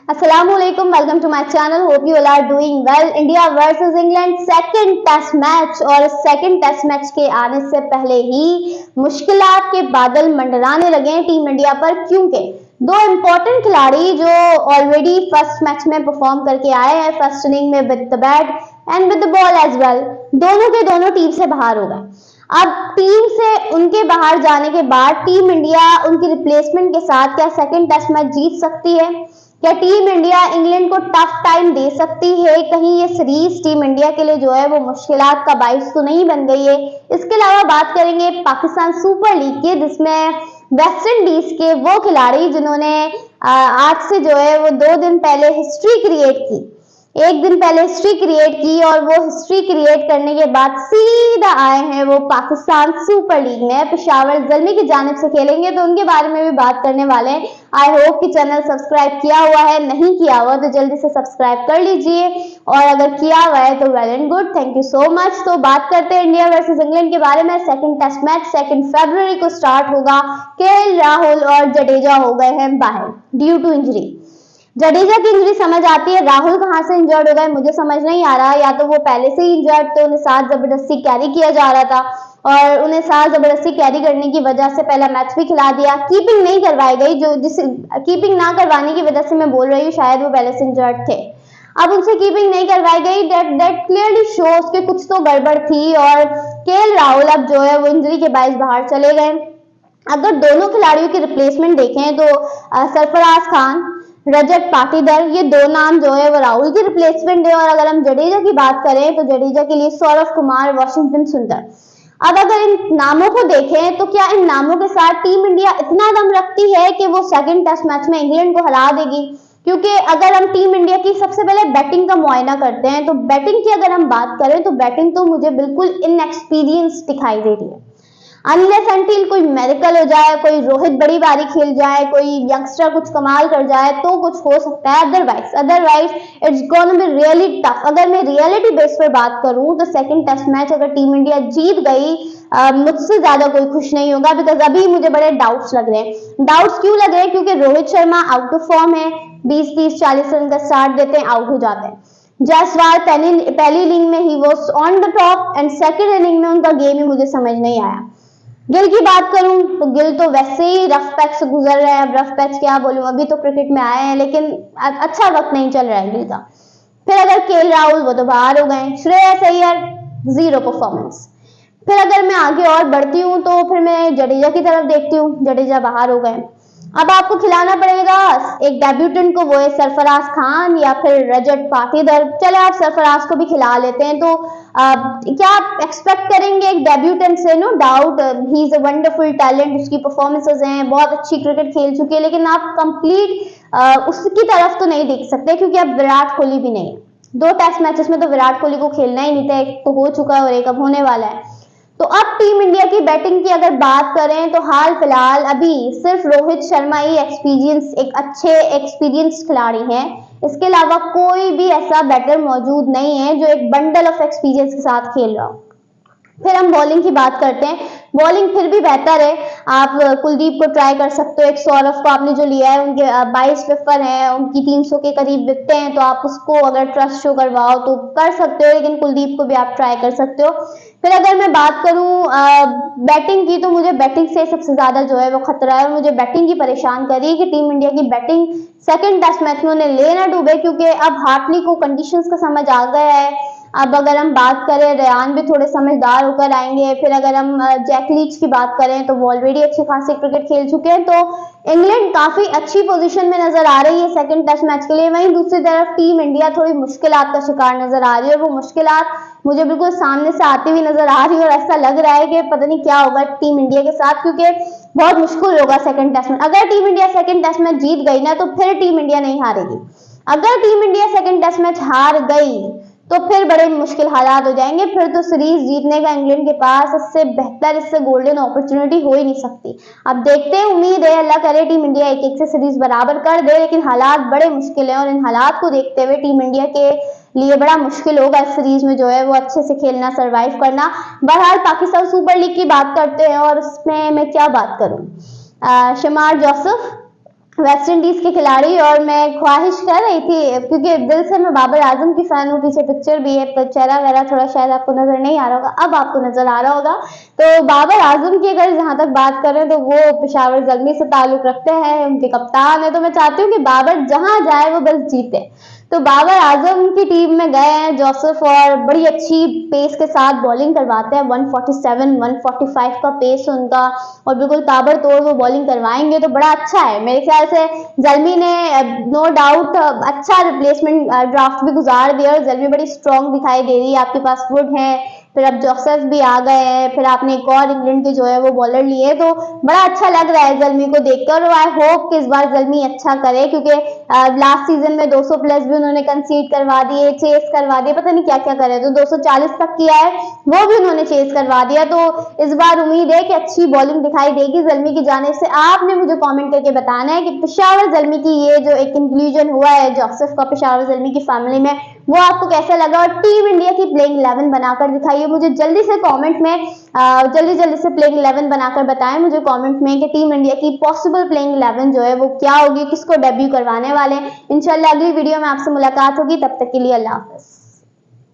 Assalamualaikum, welcome to my channel. Hope you all are doing well. India versus England second test match, और second test match के आने से पहले ही मुश्किलात के बादल मंडराने लगे हैं टीम इंडिया पर, क्योंकि दो इम्पोर्टेंट खिलाड़ी जो ऑलरेडी फर्स्ट मैच में परफॉर्म करके आए हैं फर्स्ट इनिंग में with the bat and with the ball as well, दोनों के दोनों टीम से बाहर हो गए। अब टीम से उनके बाहर जाने के बाद टीम इंडिया उनकी रिप्लेसमेंट के साथ क्या सेकंड टेस्ट मैच जीत सकती है? क्या टीम इंडिया इंग्लैंड को टफ टाइम दे सकती है? कहीं ये सीरीज टीम इंडिया के लिए जो है वो मुश्किलात का बाइस तो नहीं बन गई है? इसके अलावा बात करेंगे पाकिस्तान सुपर लीग की, जिसमें वेस्ट इंडीज के वो खिलाड़ी जिन्होंने आज से जो है वो 2 दिन पहले हिस्ट्री क्रिएट की, एक दिन पहले हिस्ट्री क्रिएट की, और वो हिस्ट्री क्रिएट करने के बाद सीधा आए हैं वो पाकिस्तान सुपर लीग में पेशावर ज़ल्मी की जानिब से खेलेंगे, तो उनके बारे में भी बात करने वाले हैं। आई होप कि चैनल सब्सक्राइब किया हुआ है, नहीं किया हुआ तो जल्दी से सब्सक्राइब कर लीजिए, और अगर किया हुआ है तो well and good, thank you so much. तो बात करते हैं इंडिया वर्सेस इंग्लैंड के बारे में। सेकंड टेस्ट मैच 2 फरवरी को स्टार्ट होगा। केएल राहुल और जडेजा हो गए हैं बाहर ड्यू टू इंजरी। जडेजा की इंजरी समझ आती है, राहुल कहां से इंजर्ड हो गए मुझे समझ नहीं आ रहा। या तो वो पहले से ही इंजर्ड थे, उन्हें साथ जबरदस्ती कैरी किया जा रहा था, और उन्हें साथ जबरदस्ती कैरी करने की वजह से पहला मैच भी खिला दिया। कीपिंग नहीं करवाई गई, जो जिस कीपिंग ना करवाने की वजह से मैं बोल रही हूँ शायद वो पहले से इंजर्ड थे। अब उनसे कीपिंग नहीं करवाई गई, दैट क्लियरली शोज कि कुछ तो गड़बड़ थी, और केएल राहुल अब जो है वो इंजरी के बायस बाहर चले गए। अगर दोनों खिलाड़ियों की रिप्लेसमेंट देखें तो सरफराज खान, रजत पाटीदार, ये 2 नाम जो है वो राहुल की रिप्लेसमेंट है। और अगर हम जडेजा की बात करें तो जडेजा के लिए सौरव कुमार, वाशिंगटन सुंदर। अब अगर इन नामों को देखें तो क्या इन नामों के साथ टीम इंडिया इतना दम रखती है कि वो सेकंड टेस्ट मैच में इंग्लैंड को हरा देगी? क्योंकि अगर हम टीम इंडिया की सबसे पहले बैटिंग का मुआयना करते हैं तो बैटिंग की अगर हम बात करें तो बैटिंग तो मुझे बिल्कुल इनएक्सपीरियंस दिखाई दे रही है। अनलेस अनटिल कोई मेडिकल हो जाए, कोई रोहित बड़ी बारी खेल जाए, कोई यंगस्टर कुछ कमाल कर जाए तो कुछ हो सकता है, otherwise it's gonna be really tough. अगर मैं रियलिटी बेस पर बात करूं तो सेकंड टेस्ट मैच अगर टीम इंडिया जीत गई, मुझसे ज्यादा कोई खुश नहीं होगा, बिकॉज अभी मुझे बड़े डाउट्स लग रहे हैं। डाउट्स क्यों लग रहे हैं? क्योंकि Rohit Sharma out of form है, 20-30-40 रन का स्टार्ट देते हैं, आउट हो जाते हैं। जायसवाल पहली इनिंग में ही वो on the top, and second inning में उनका गेम ही मुझे समझ नहीं आया। गिल की बात करूं तो गिल तो वैसे ही रफ पैच से गुजर रहे हैं। अब रफ पैच क्या बोलूं, अभी तो क्रिकेट में आए हैं लेकिन अच्छा वक्त नहीं चल रहा है गिल का। फिर अगर केएल राहुल, वो तो बाहर हो गए। श्रेयस अय्यर, 0 परफॉर्मेंस। फिर अगर मैं आगे और बढ़ती हूँ तो फिर मैं जडेजा की तरफ देखती हूँ, जडेजा बाहर हो गए। अब आपको खिलाना पड़ेगा एक डेब्यूटेंट को, वो है सरफराज खान या फिर रजत पाटीदार। चले आप सरफराज को भी खिला लेते हैं। तो क्या आप एक्सपेक्ट करेंगे एक डेब्यूटेंट से? No doubt he is a wonderful talent, उसकी परफॉर्मेंसेस हैं, बहुत अच्छी क्रिकेट खेल चुकी है, लेकिन आप कंप्लीट उसकी तरफ तो नहीं देख सकते क्योंकि अब विराट कोहली भी नहीं है। 2 टेस्ट मैचेस में तो विराट कोहली को खेलना ही नहीं था, एक तो हो चुका है और एक अब होने वाला है। तो अब टीम इंडिया की बैटिंग की अगर बात करें तो हाल फिलहाल अभी सिर्फ रोहित शर्मा ही एक अच्छे एक्सपीरियंस खिलाड़ी हैं। इसके अलावा कोई भी ऐसा बैटर मौजूद नहीं है जो एक बंडल ऑफ एक्सपीरियंस के साथ खेल रहा हो। फिर हम बॉलिंग की बात करते हैं। बॉलिंग फिर भी बेहतर है, आप कुलदीप को ट्राई कर सकते हो। एक सौरभ को आपने जो लिया है, उनके 22 विफर हैं, उनकी 300 के करीब विकटें हैं, तो आप उसको अगर ट्रस्ट शो करवाओ तो कर सकते हो, लेकिन कुलदीप को भी आप ट्राई कर सकते हो। फिर अगर मैं बात करूं बैटिंग की, तो मुझे बैटिंग से सबसे ज्यादा जो है वो खतरा है, और मुझे बैटिंग की परेशान कर रही है कि टीम इंडिया की बैटिंग सेकंड टेस्ट मैच में उन्हें ले ना डूबे, क्योंकि अब हार्टली को कंडीशंस का समझ आ गया है। अब अगर हम बात करें, रेयान भी थोड़े समझदार होकर आएंगे। फिर अगर हम जैक लीच की बात करें तो वो ऑलरेडी अच्छे खासे क्रिकेट खेल चुके हैं। तो इंग्लैंड काफी अच्छी पोजीशन में नजर आ रही है सेकंड टेस्ट मैच के लिए। वहीं दूसरी तरफ टीम इंडिया थोड़ी मुश्किलात का शिकार नजर आ रही है, और वो मुश्किलात मुझे बिल्कुल सामने से आती हुई नजर आ रही है, और ऐसा लग रहा है कि पता नहीं क्या होगा टीम इंडिया के साथ, क्योंकि बहुत मुश्किल होगा सेकंड टेस्ट में। अगर team India second test match जीत गई ना तो फिर टीम इंडिया नहीं हारेगी। अगर team India second test match हार गई तो फिर बड़े मुश्किल हालात हो जाएंगे। फिर तो सीरीज जीतने का इंग्लैंड के पास इससे बेहतर, इससे गोल्डन अपॉर्चुनिटी हो ही नहीं सकती। अब देखते हैं, उम्मीद है अल्लाह करे टीम इंडिया 1-1 से सीरीज बराबर कर दे, लेकिन हालात बड़े मुश्किल हैं, और इन हालात को देखते हुए टीम इंडिया के लिए बड़ा मुश्किल होगा इस सीरीज में जो है वो अच्छे से खेलना, सरवाइव करना। बहरहाल पाकिस्तान सुपर लीग की बात करते हैं, और उसमें मैं क्या बात करूं, शमार जोसेफ वेस्ट इंडीज के खिलाड़ी, और मैं ख्वाहिश कर रही थी क्योंकि दिल से मैं बाबर आजम की फैन हूँ, पीछे पिक्चर भी है, पर चेहरा वगैरह थोड़ा शायद आपको नजर नहीं आ रहा होगा, अब आपको नजर आ रहा होगा। तो बाबर आजम की अगर जहां तक बात करें तो वो पेशावर ज़ल्मी से ताल्लुक रखते हैं, उनके कप्तान है, तो मैं चाहती हूँ कि बाबर जहां जाए वो बस जीते। तो बाबर आजम की टीम में गए हैं जोसेफ, और बड़ी अच्छी पेस के साथ बॉलिंग करवाते हैं, 147 145 का पेस उनका, और बिल्कुल ताबड़तोड़ वो बॉलिंग करवाएंगे तो बड़ा अच्छा है मेरे ख्याल से। जल्मी ने नो डाउट अच्छा रिप्लेसमेंट ड्राफ्ट भी गुजार दिया, और जल्मी बड़ी स्ट्रॉन्ग दिखाई दे रही है, आपके पास वुड है, फिर अब जोसेफ भी आ गए हैं, फिर आपने एक और इंग्लैंड के जो है वो बॉलर लिए, तो बड़ा अच्छा लग रहा है जल्मी को देखकर। और आई होप कि इस बार जल्मी अच्छा करे, क्योंकि लास्ट सीजन में 200 प्लस भी उन्होंने कंसीड करवा दिए, चेस करवा दिए, पता नहीं क्या क्या करे, तो 240 तक किया है वो भी उन्होंने चेस करवा दिया। तो इस बार उम्मीद है कि अच्छी बॉलिंग दिखाई देगी जल्मी की जाने से। आपने मुझे कमेंट करके बताना है कि पेशावर जल्मी की ये जो एक इंक्लूजन हुआ है जोसेफ का पेशावर जल्मी की फैमिली में, वो आपको कैसा लगा, और टीम इंडिया की प्लेइंग 11 बनाकर दिखाइए मुझे जल्दी से कमेंट में, जल्दी से प्लेइंग 11 बनाकर बताएं मुझे कमेंट में कि टीम इंडिया की पॉसिबल प्लेइंग 11 जो है वो क्या होगी, किसको डेब्यू करवाने वाले हैं। इंशाल्लाह अगली वीडियो में आपसे मुलाकात होगी, तब तक के लिए अल्लाह हाफिज।